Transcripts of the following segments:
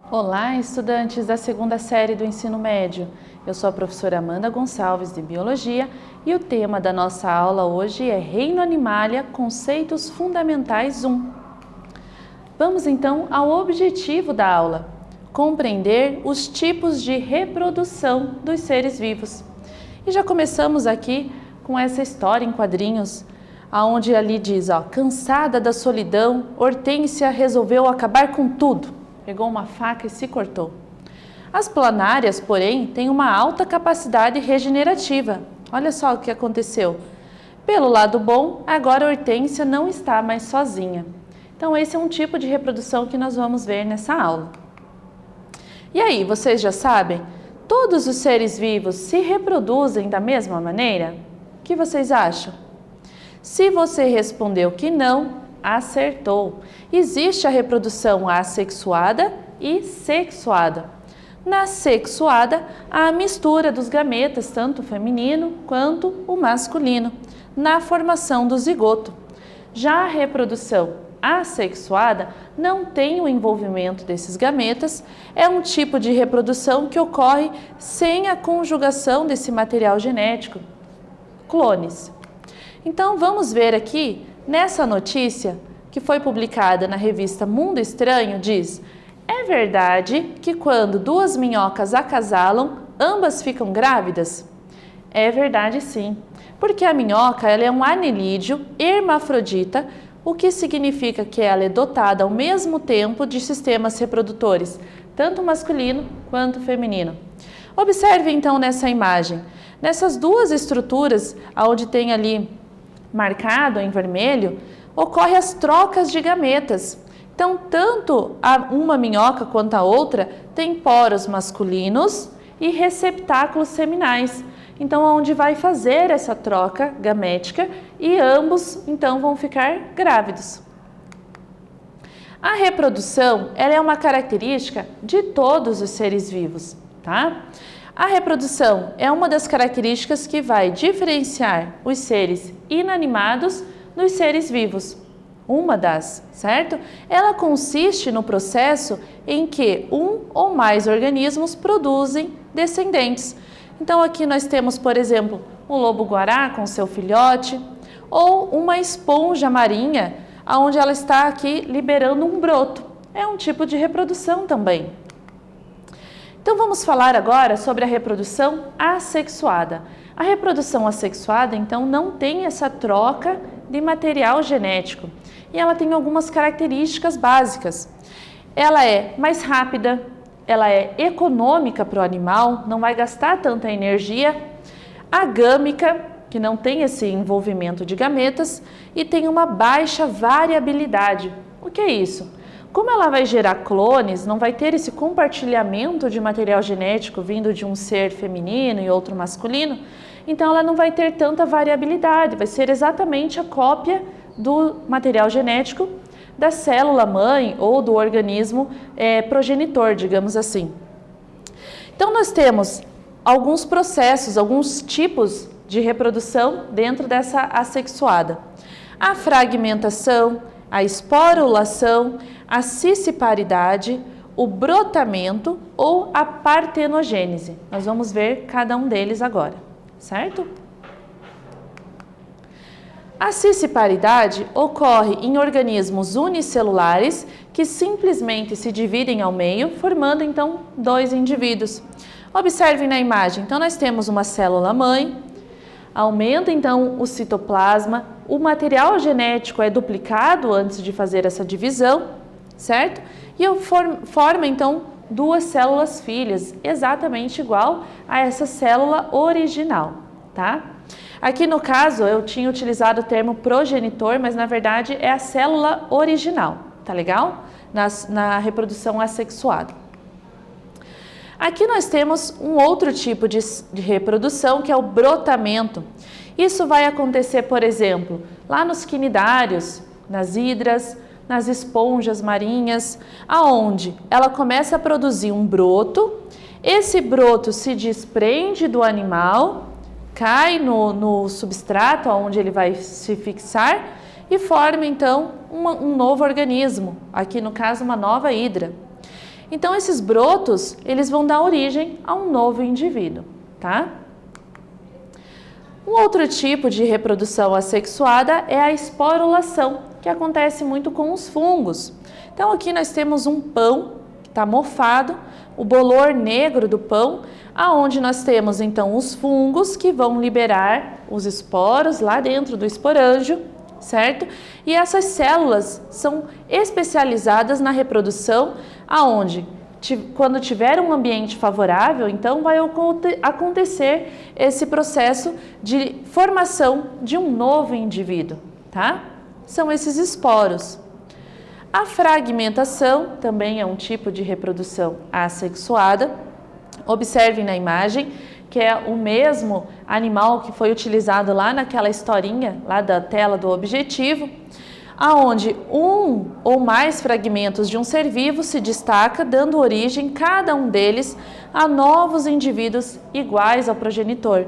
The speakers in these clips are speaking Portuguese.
Olá, estudantes da segunda série do ensino médio. Eu sou a professora Amanda Gonçalves, de Biologia, e o tema da nossa aula hoje é Reino Animalia, Conceitos Fundamentais 1. Vamos então ao objetivo da aula: compreender os tipos de reprodução dos seres vivos. E já começamos aqui com essa história em quadrinhos, onde ali diz, cansada da solidão, Hortência resolveu acabar com tudo. Pegou uma faca e se cortou. As planárias, porém, têm uma alta capacidade regenerativa. Olha só o que aconteceu. Pelo lado bom, agora a Hortência não está mais sozinha. Então, esse é um tipo de reprodução que nós vamos ver nessa aula. E aí, vocês já sabem? Todos os seres vivos se reproduzem da mesma maneira? O que vocês acham? Se você respondeu que não, acertou. Existe a reprodução assexuada e sexuada. Na sexuada, há a mistura dos gametas, tanto o feminino quanto o masculino, na formação do zigoto. Já a reprodução assexuada não tem o envolvimento desses gametas, é um tipo de reprodução que ocorre sem a conjugação desse material genético, clones. Então, vamos ver aqui, nessa notícia que foi publicada na revista Mundo Estranho, diz: é verdade que quando duas minhocas acasalam, ambas ficam grávidas? É verdade sim, porque a minhoca ela é um anelídeo hermafrodita, o que significa que ela é dotada ao mesmo tempo de sistemas reprodutores, tanto masculino quanto feminino. Observe então nessa imagem, nessas duas estruturas, onde tem ali marcado em vermelho, ocorrem as trocas de gametas. Então, tanto uma minhoca quanto a outra tem poros masculinos e receptáculos seminais. Então, onde vai fazer essa troca gamética e ambos, então, vão ficar grávidos. A reprodução, ela é uma característica de todos os seres vivos, tá? A reprodução é uma das características que vai diferenciar os seres inanimados dos seres vivos. Uma das, certo? Ela consiste no processo em que um ou mais organismos produzem descendentes. Então aqui nós temos, por exemplo, um lobo-guará com seu filhote, ou uma esponja marinha, onde ela está aqui liberando um broto. É um tipo de reprodução também. Então vamos falar agora sobre a reprodução assexuada. A reprodução assexuada, então, não tem essa troca de material genético e ela tem algumas características básicas. Ela é mais rápida, ela é econômica para o animal, não vai gastar tanta energia, agâmica, que não tem esse envolvimento de gametas, e tem uma baixa variabilidade. O que é isso? Como ela vai gerar clones, não vai ter esse compartilhamento de material genético vindo de um ser feminino e outro masculino, então ela não vai ter tanta variabilidade, vai ser exatamente a cópia do material genético da célula mãe ou do organismo progenitor, digamos assim. Então nós temos alguns processos, alguns tipos de reprodução dentro dessa assexuada. A fragmentação, a esporulação, a cisciparidade, o brotamento ou a partenogênese. Nós vamos ver cada um deles agora, certo? A cisciparidade ocorre em organismos unicelulares que simplesmente se dividem ao meio, formando então dois indivíduos. Observem na imagem, então nós temos uma célula mãe, aumenta então o citoplasma, o material genético é duplicado antes de fazer essa divisão, certo? E forma então duas células filhas, exatamente igual a essa célula original, tá? Aqui no caso eu tinha utilizado o termo progenitor, mas na verdade é a célula original, tá legal? Na reprodução assexuada. Aqui nós temos um outro tipo de reprodução, que é o brotamento. Isso vai acontecer, por exemplo, lá nos quinidários, nas hidras, nas esponjas marinhas, aonde ela começa a produzir um broto, esse broto se desprende do animal, cai no substrato onde ele vai se fixar e forma então um novo organismo, aqui no caso uma nova hidra. Então esses brotos, eles vão dar origem a um novo indivíduo, tá? Um outro tipo de reprodução assexuada é a esporulação, que acontece muito com os fungos. Então aqui nós temos um pão que está mofado, o bolor negro do pão, aonde nós temos então os fungos que vão liberar os esporos lá dentro do esporângio, certo? E essas células são especializadas na reprodução, aonde quando tiver um ambiente favorável, então vai acontecer esse processo de formação de um novo indivíduo, tá? São esses esporos. A fragmentação também é um tipo de reprodução assexuada. Observem na imagem que é o mesmo animal que foi utilizado lá naquela historinha, lá da tela do objetivo, aonde um ou mais fragmentos de um ser vivo se destaca, dando origem, cada um deles, a novos indivíduos iguais ao progenitor.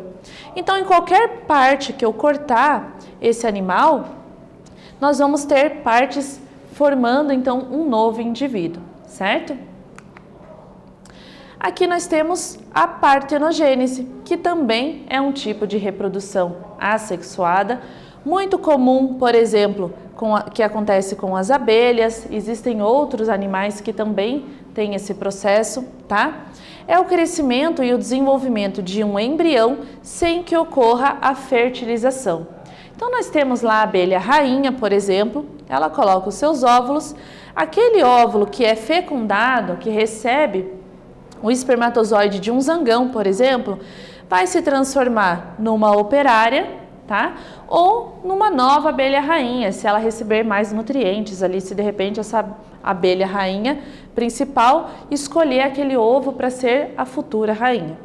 Então, em qualquer parte que eu cortar esse animal, nós vamos ter partes formando, então, um novo indivíduo, certo? Aqui nós temos a partenogênese, que também é um tipo de reprodução assexuada, muito comum, por exemplo, que acontece com as abelhas. Existem outros animais que também têm esse processo, tá? É o crescimento e o desenvolvimento de um embrião sem que ocorra a fertilização. Então nós temos lá a abelha rainha, por exemplo, ela coloca os seus óvulos, aquele óvulo que é fecundado, que recebe o espermatozoide de um zangão, por exemplo, vai se transformar numa operária, tá? Ou numa nova abelha rainha, se ela receber mais nutrientes ali, se de repente essa abelha rainha principal escolher aquele ovo para ser a futura rainha.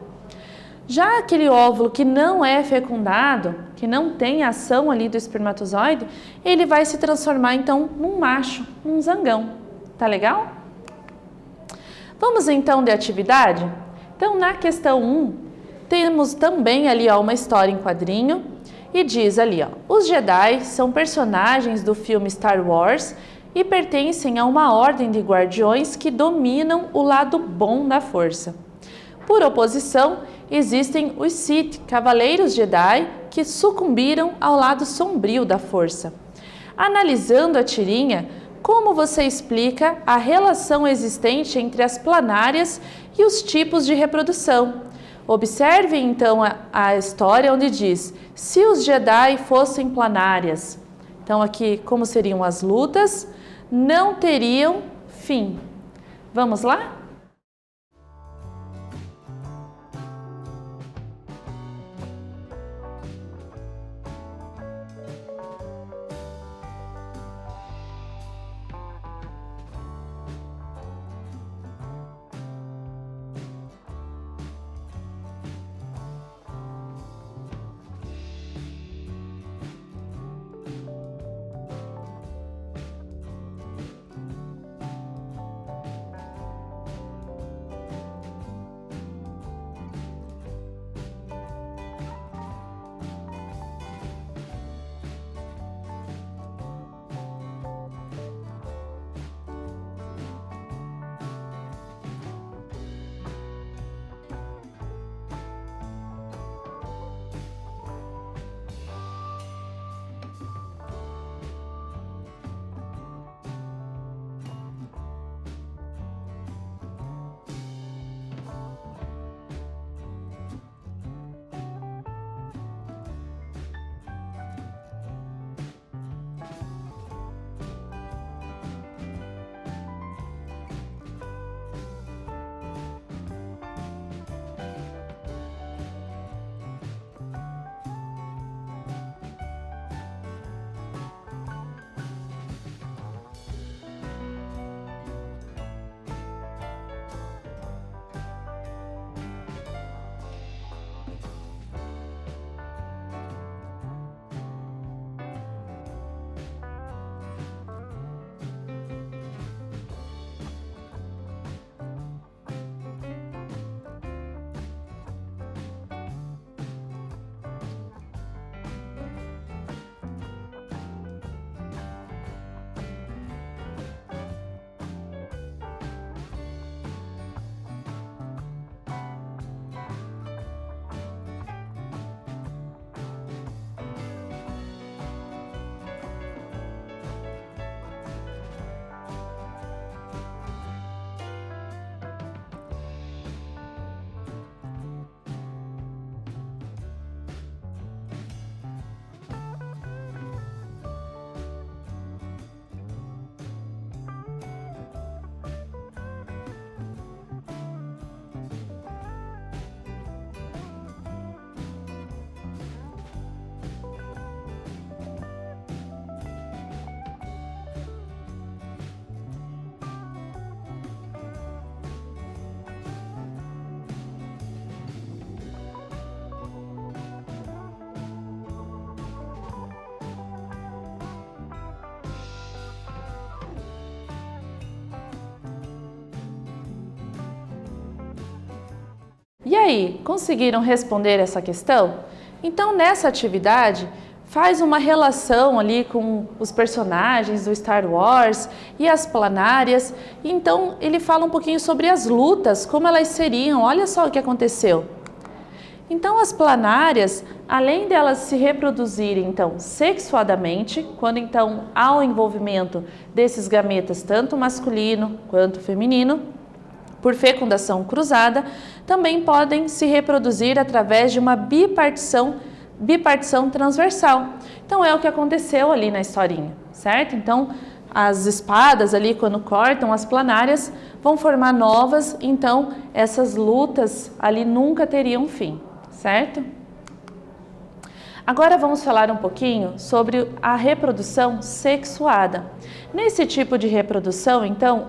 Já aquele óvulo que não é fecundado, que não tem ação ali do espermatozoide, ele vai se transformar então num macho, num zangão. Tá legal? Vamos então de atividade? Então na questão 1, temos também ali uma história em quadrinho e diz ali, os Jedi são personagens do filme Star Wars e pertencem a uma ordem de guardiões que dominam o lado bom da força. Por oposição, existem os Sith, cavaleiros Jedi, que sucumbiram ao lado sombrio da força. Analisando a tirinha, como você explica a relação existente entre as planárias e os tipos de reprodução? Observe então a história onde diz, se os Jedi fossem planárias. Então aqui, como seriam as lutas, não teriam fim. Vamos lá? E aí, conseguiram responder essa questão? Então, nessa atividade, faz uma relação ali com os personagens do Star Wars e as planárias. Então, ele fala um pouquinho sobre as lutas, como elas seriam. Olha só o que aconteceu. Então, as planárias, além delas se reproduzirem, então, sexuadamente, quando então há o envolvimento desses gametas, tanto masculino quanto feminino, por fecundação cruzada, também podem se reproduzir através de uma bipartição transversal. Então, é o que aconteceu ali na historinha, certo? Então, as espadas ali, quando cortam as planárias, vão formar novas, então essas lutas ali nunca teriam fim, certo? Agora vamos falar um pouquinho sobre a reprodução sexuada. Nesse tipo de reprodução, então,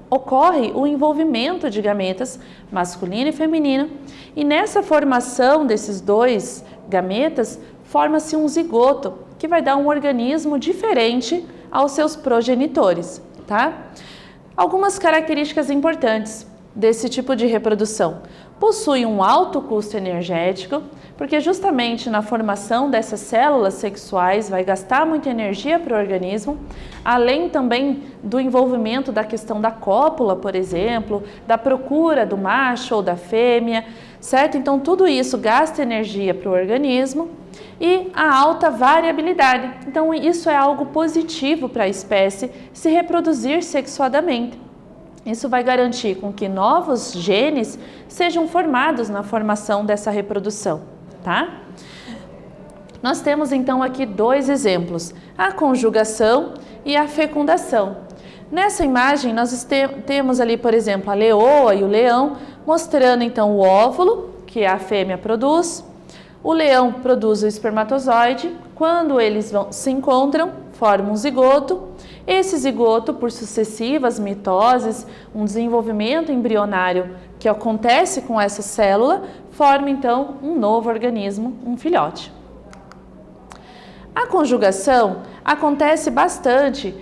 ocorre o envolvimento de gametas masculino e feminino, e nessa formação desses dois gametas, forma-se um zigoto, que vai dar um organismo diferente aos seus progenitores, tá? Algumas características importantes desse tipo de reprodução. Possui um alto custo energético, porque justamente na formação dessas células sexuais vai gastar muita energia para o organismo, além também do envolvimento da questão da cópula, por exemplo, da procura do macho ou da fêmea, certo? Então tudo isso gasta energia para o organismo e a alta variabilidade. Então isso é algo positivo para a espécie se reproduzir sexuadamente. Isso vai garantir com que novos genes sejam formados na formação dessa reprodução, tá? Nós temos então aqui dois exemplos, a conjugação e a fecundação. Nessa imagem nós temos ali, por exemplo, a leoa e o leão, mostrando então o óvulo que a fêmea produz. O leão produz o espermatozoide, quando eles se encontram, formam um zigoto. Esse zigoto, por sucessivas mitoses, um desenvolvimento embrionário que acontece com essa célula, forma então um novo organismo, um filhote. A conjugação acontece bastante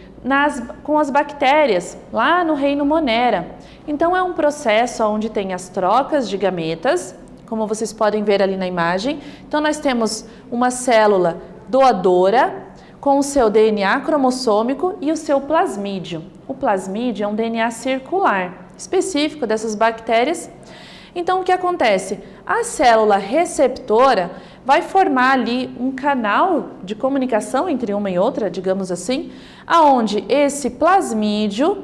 com as bactérias, lá no reino Monera. Então é um processo onde tem as trocas de gametas, como vocês podem ver ali na imagem. Então nós temos uma célula doadora, com o seu DNA cromossômico e o seu plasmídio. O plasmídio é um DNA circular, específico dessas bactérias. Então, o que acontece? A célula receptora vai formar ali um canal de comunicação entre uma e outra, digamos assim, aonde esse plasmídio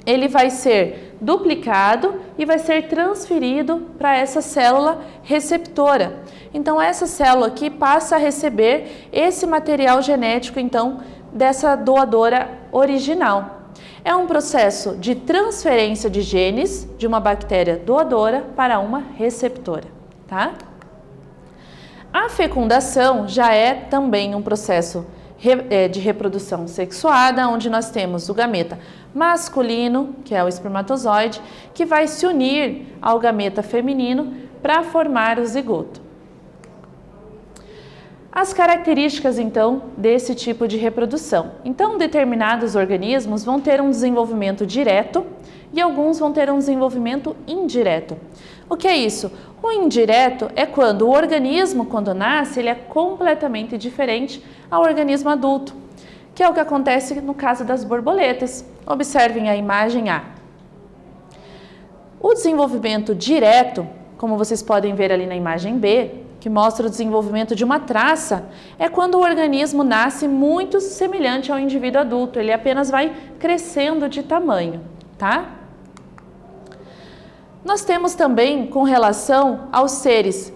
ele vai ser duplicado e vai ser transferido para essa célula receptora. Então, essa célula aqui passa a receber esse material genético, então, dessa doadora original. É um processo de transferência de genes de uma bactéria doadora para uma receptora, tá? A fecundação já é também um processo de reprodução sexuada, onde nós temos o gameta masculino, que é o espermatozoide, que vai se unir ao gameta feminino para formar o zigoto. As características, então, desse tipo de reprodução. Então, determinados organismos vão ter um desenvolvimento direto e alguns vão ter um desenvolvimento indireto. O que é isso? O indireto é quando o organismo, quando nasce, ele é completamente diferente ao organismo adulto, que é o que acontece no caso das borboletas. Observem a imagem A. O desenvolvimento direto, como vocês podem ver ali na imagem B, que mostra o desenvolvimento de uma traça, é quando o organismo nasce muito semelhante ao indivíduo adulto, ele apenas vai crescendo de tamanho, tá? Nós temos também com relação aos seres,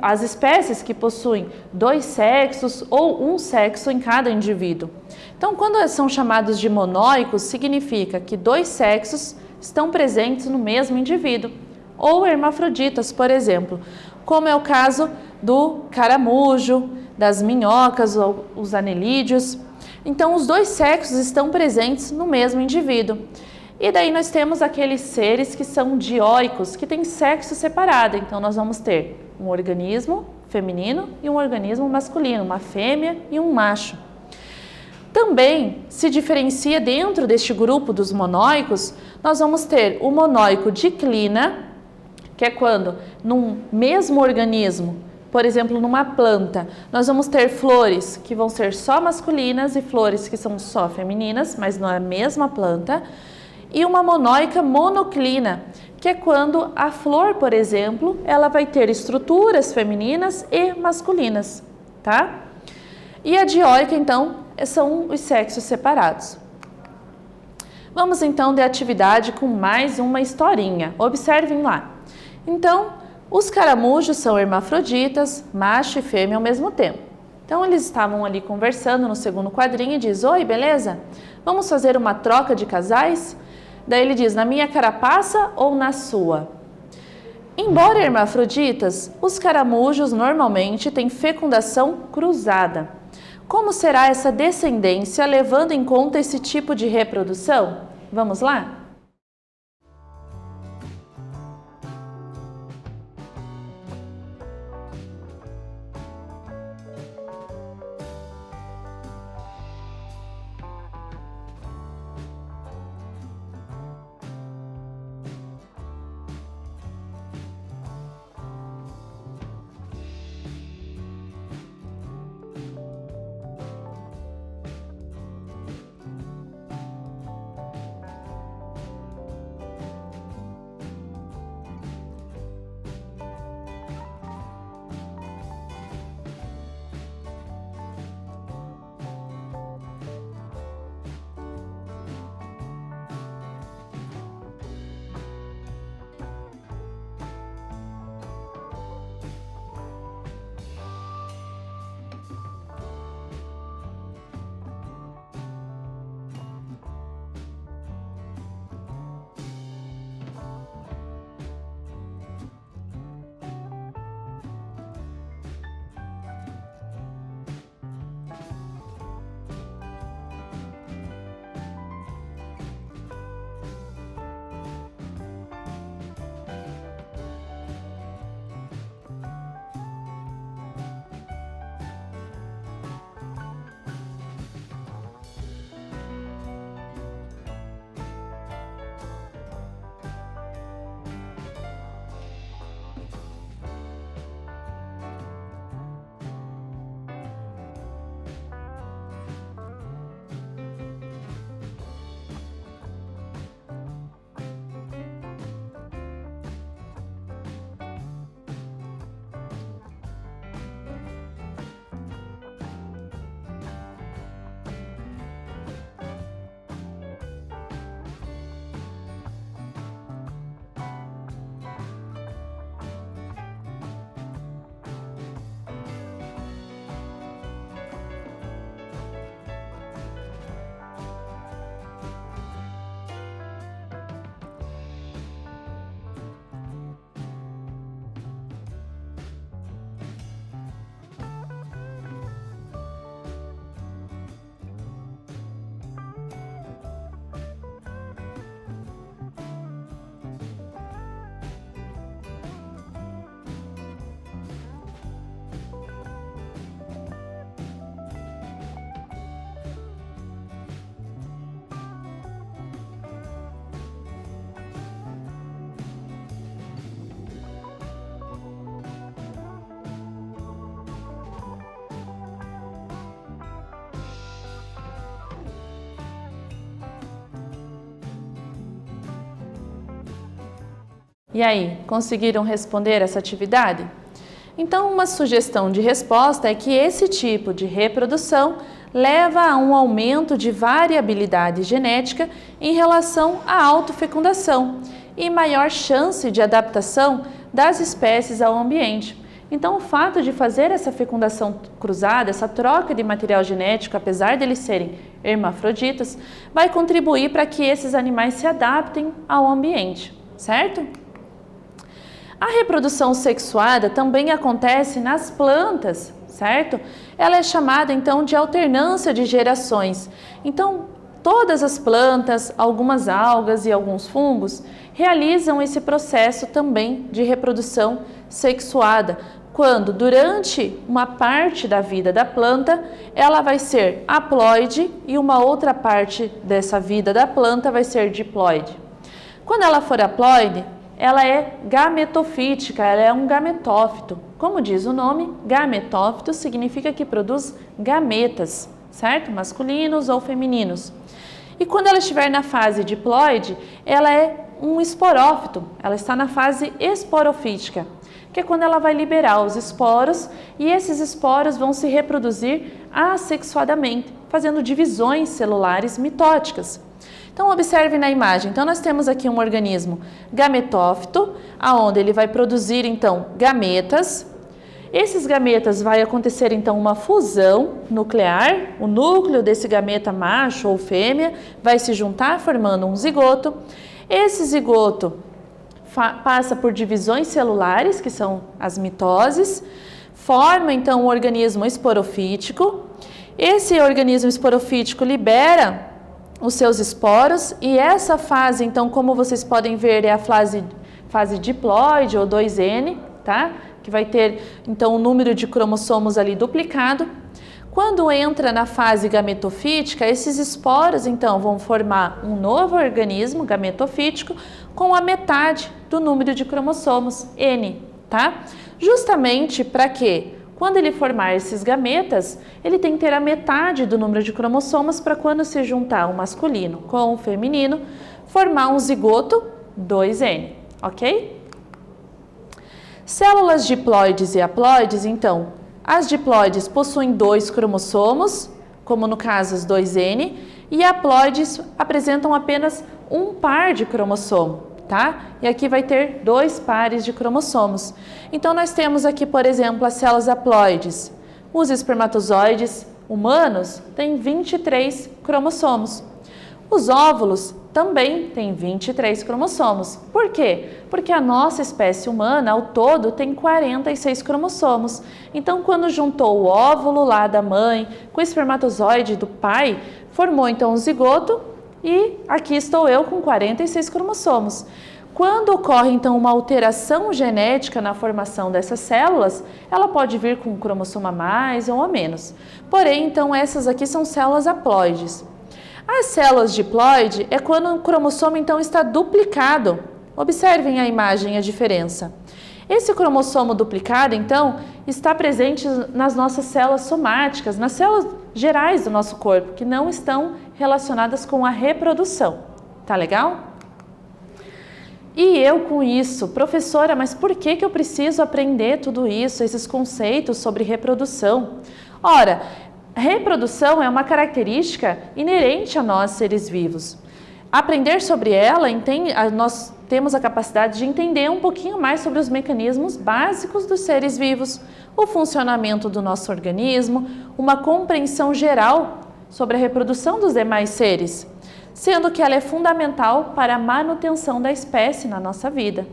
as espécies que possuem dois sexos ou um sexo em cada indivíduo. Então, quando são chamados de monóicos, significa que dois sexos estão presentes no mesmo indivíduo, ou hermafroditas, por exemplo, como é o caso do caramujo, das minhocas ou os anelídeos. Então, os dois sexos estão presentes no mesmo indivíduo. E daí nós temos aqueles seres que são dioicos, que têm sexo separado. Então, nós vamos ter um organismo feminino e um organismo masculino, uma fêmea e um macho. Também se diferencia dentro deste grupo dos monóicos, nós vamos ter o monóico diclina, que é quando num mesmo organismo, por exemplo, numa planta, nós vamos ter flores que vão ser só masculinas e flores que são só femininas, mas não é a mesma planta. E uma monóica monoclina, que é quando a flor, por exemplo, ela vai ter estruturas femininas e masculinas, tá? E a dioica, então, são os sexos separados. Vamos então de atividade com mais uma historinha. Observem lá. Então, os caramujos são hermafroditas, macho e fêmea ao mesmo tempo. Então, eles estavam ali conversando no segundo quadrinho e diz: oi, beleza? Vamos fazer uma troca de casais? Daí ele diz: na minha carapaça ou na sua? Embora hermafroditas, os caramujos normalmente têm fecundação cruzada. Como será essa descendência levando em conta esse tipo de reprodução? Vamos lá? E aí, conseguiram responder essa atividade? Então, uma sugestão de resposta é que esse tipo de reprodução leva a um aumento de variabilidade genética em relação à autofecundação e maior chance de adaptação das espécies ao ambiente. Então, o fato de fazer essa fecundação cruzada, essa troca de material genético, apesar de eles serem hermafroditas, vai contribuir para que esses animais se adaptem ao ambiente, certo? A reprodução sexuada também acontece nas plantas, certo? Ela é chamada então de alternância de gerações. Então, todas as plantas, algumas algas e alguns fungos realizam esse processo também de reprodução sexuada, quando durante uma parte da vida da planta ela vai ser haploide e uma outra parte dessa vida da planta vai ser diploide. Quando ela for haploide, ela é gametofítica, ela é um gametófito. Como diz o nome, gametófito significa que produz gametas, certo? Masculinos ou femininos. E quando ela estiver na fase diploide, ela é um esporófito, ela está na fase esporofítica, que é quando ela vai liberar os esporos e esses esporos vão se reproduzir assexuadamente, fazendo divisões celulares mitóticas. Então, observe na imagem. Então, nós temos aqui um organismo gametófito, aonde ele vai produzir, então, gametas. Esses gametas vai acontecer, então, uma fusão nuclear. O núcleo desse gameta macho ou fêmea vai se juntar, formando um zigoto. Esse zigoto passa por divisões celulares, que são as mitoses, forma, então, um organismo esporofítico. Esse organismo esporofítico libera os seus esporos e essa fase, então, como vocês podem ver, é a fase diploide ou 2N, tá? Que vai ter, então, o número de cromossomos ali duplicado. Quando entra na fase gametofítica, esses esporos, então, vão formar um novo organismo gametofítico com a metade do número de cromossomos, N, tá? Justamente para quê? Quando ele formar esses gametas, ele tem que ter a metade do número de cromossomos para quando se juntar o masculino com o feminino, formar um zigoto 2N, ok? Células diploides e haploides, então, as diploides possuem 2 cromossomos, como no caso os 2N, e haploides apresentam apenas um par de cromossomo, tá? E aqui vai ter 2 pares de cromossomos. Então, nós temos aqui, por exemplo, as células haploides. Os espermatozoides humanos têm 23 cromossomos. Os óvulos também têm 23 cromossomos. Por quê? Porque a nossa espécie humana, ao todo, tem 46 cromossomos. Então, quando juntou o óvulo lá da mãe com o espermatozoide do pai, formou então um zigoto e aqui estou eu com 46 cromossomos. Quando ocorre, então, uma alteração genética na formação dessas células, ela pode vir com um cromossomo a mais ou a menos. Porém, então, essas aqui são células haploides. As células diploide é quando o cromossomo, então, está duplicado. Observem a imagem, a diferença. Esse cromossomo duplicado, então, está presente nas nossas células somáticas, nas células gerais do nosso corpo, que não estão relacionadas com a reprodução. Tá legal? E eu com isso, professora, mas por que eu preciso aprender tudo isso, esses conceitos sobre reprodução? Ora, reprodução é uma característica inerente a nós, seres vivos. Aprender sobre ela, nós temos a capacidade de entender um pouquinho mais sobre os mecanismos básicos dos seres vivos, o funcionamento do nosso organismo, uma compreensão geral sobre a reprodução dos demais seres, sendo que ela é fundamental para a manutenção da espécie na nossa vida.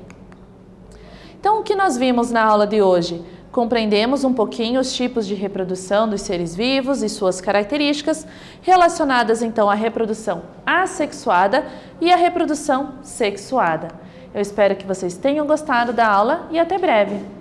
Então, o que nós vimos na aula de hoje? Compreendemos um pouquinho os tipos de reprodução dos seres vivos e suas características, relacionadas então à reprodução assexuada e à reprodução sexuada. Eu espero que vocês tenham gostado da aula e até breve!